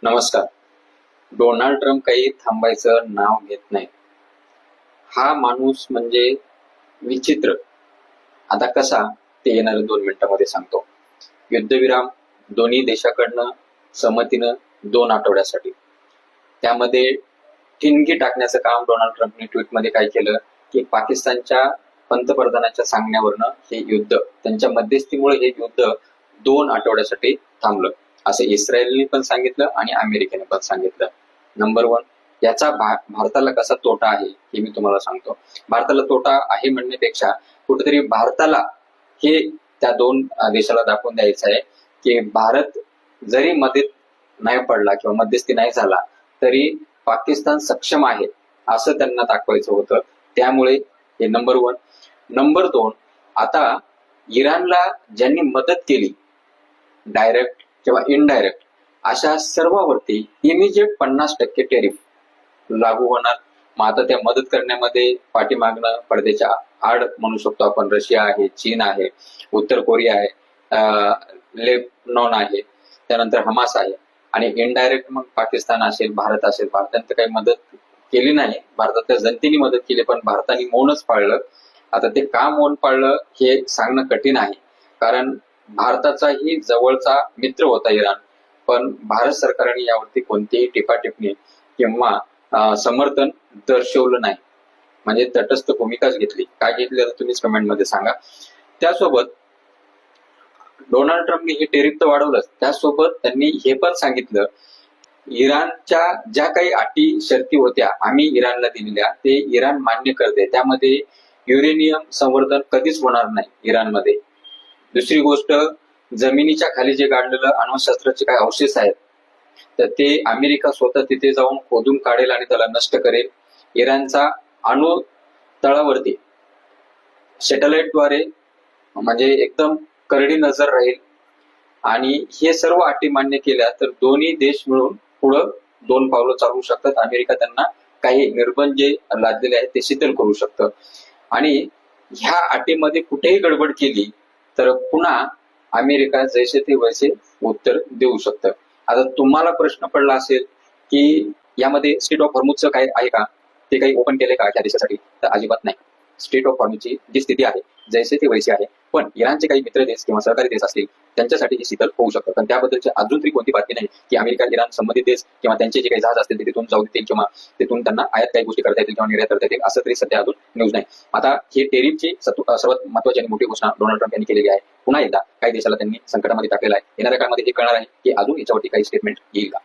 नमस्कार. Donald Trump काही थांबायचं नाव घेत नाही. हा माणूस म्हणजे विचित्र. आता कसा ते येणाऱ्या 2 मिनिटांमध्ये सांगतो. युद्धविराम दोन्ही देशाकडनं सहमतीनं 2 आठवड्यासाठी. त्यामध्ये ठिणगी टाकण्याचं काम डोनाल्ड ट्रम्पने ट्विटमध्ये काय केलं की पाकिस्तानच्या पंतप्रधानाच्या सांगण्यावरनं हे युद्ध, त्यांच्या मध्यस्थीमुळे हे युद्ध 2 आठवड्यासाठी थांबलं, असं इस्रायलने पण सांगितलं आणि अमेरिकेने पण सांगितलं. नंबर 1, याचा भारताला कसा तोटा आहे हे मी तुम्हाला सांगतो. भारताला तोटा आहे म्हणण्यापेक्षा कुठेतरी भारताला हे त्या 2 देशाला दाखवून द्यायचं आहे की भारत जरी मदत नाही पडला किंवा मध्यस्थी नाही झाला तरी पाकिस्तान सक्षम आहे असं त्यांना दाखवायचं होतं. त्यामुळे हे नंबर 1. नंबर 2, आता इराणला ज्यांनी मदत केली डायरेक्ट किंवा इनडायरेक्ट, अशा सर्वांवरती इमिजिएट 50% टेरिफ लागू होणार. मग आता त्या मदत करण्यामध्ये पाठीमागणं पडद्याच्या आड म्हणू शकतो आपण रशिया आहे, चीन आहे, उत्तर कोरिया आहे, लेबनॉन आहे, त्यानंतर हमास आहे आणि इनडायरेक्ट मग पाकिस्तान असेल, भारत असेल. भारताने तर काही मदत केली नाही, भारतातल्या जनतेने मदत केली, पण भारताने मौनच पाळलं. आता ते का मौन पाळलं हे सांगणं कठीण आहे, कारण भारताचाही जवळचा मित्र होता इराण, पण भारत सरकारने यावरती कोणतीही टिप्पणी किंवा समर्थन दर्शवलं नाही, म्हणजे तटस्थ भूमिकाच घेतली. काय घेतली आता तुम्हीच कमेंटमध्ये सांगा. त्यासोबत डोनाल्ड ट्रम्पने हे टेरिफ तर वाढवलंच, त्यासोबत त्यांनी हे पण सांगितलं इराणच्या ज्या काही अटी शर्ती होत्या आम्ही इराणला दिलेल्या ते इराण मान्य करते. त्यामध्ये युरेनियम संवर्धन कधीच होणार नाही इराणमध्ये. दुसरी गोष्ट, जमिनीच्या खाली जे गाडलेलं अणुशस्त्राचे काही अवशेष आहेत तर ते अमेरिका स्वतः तिथे जाऊन खोदून काढेल आणि त्याला नष्ट करेल. इराणचा अणु तळावरती सॅटेलाइटद्वारे म्हणजे एकदम करडी नजर राहील आणि हे सर्व अटी मान्य केल्या तर दोन्ही देश मिळून पुढं 2 पावलं चालवू शकतात. अमेरिका त्यांना काही निर्बंध जे लादलेले आहेत ते शिथिल करू शकतं आणि ह्या अटीमध्ये कुठेही गडबड केली तर पुन्हा अमेरिका जैसे ते वैसे उत्तर देऊ शकतं. आता तुम्हाला प्रश्न पडला असेल की यामध्ये स्ट्रेट ऑफ हॉर्मुझचं काय आहे का, ते काही ओपन केले का त्या देशासाठी, तर अजिबात नाही. स्ट्रेट ऑफ हॉर्मुझची जी स्थिती आहे जैसे ते वैसे आहे, पण इराणचे काही मित्र देश किंवा सहकारी देश असतील त्यांच्यासाठी हे शीतल होऊ शकतं. पण त्याबद्दलची अजून तरी कोणती बातमी नाही की अमेरिका इराण संबंधित देश किंवा त्यांचे जे काही जहाज असतील ते तिथून जाऊ देतील किंवा तिथून त्यांना आयात काही गोष्टी करता येतील किंवा निर्यात करता येतील, असं तरी सध्या अजून न्यूज नाही. आता हे टेरिफची सर्वात महत्वाची आणि मोठी घोषणा डोनाल्ड ट्रम्प यांनी केलेली आहे. पुन्हा एकदा काही देशाला त्यांनी संकटामध्ये टाकलेला आहे. येणाऱ्या काळामध्ये हे कळणार आहे की अजून याच्यावरती काही स्टेटमेंट येईल का.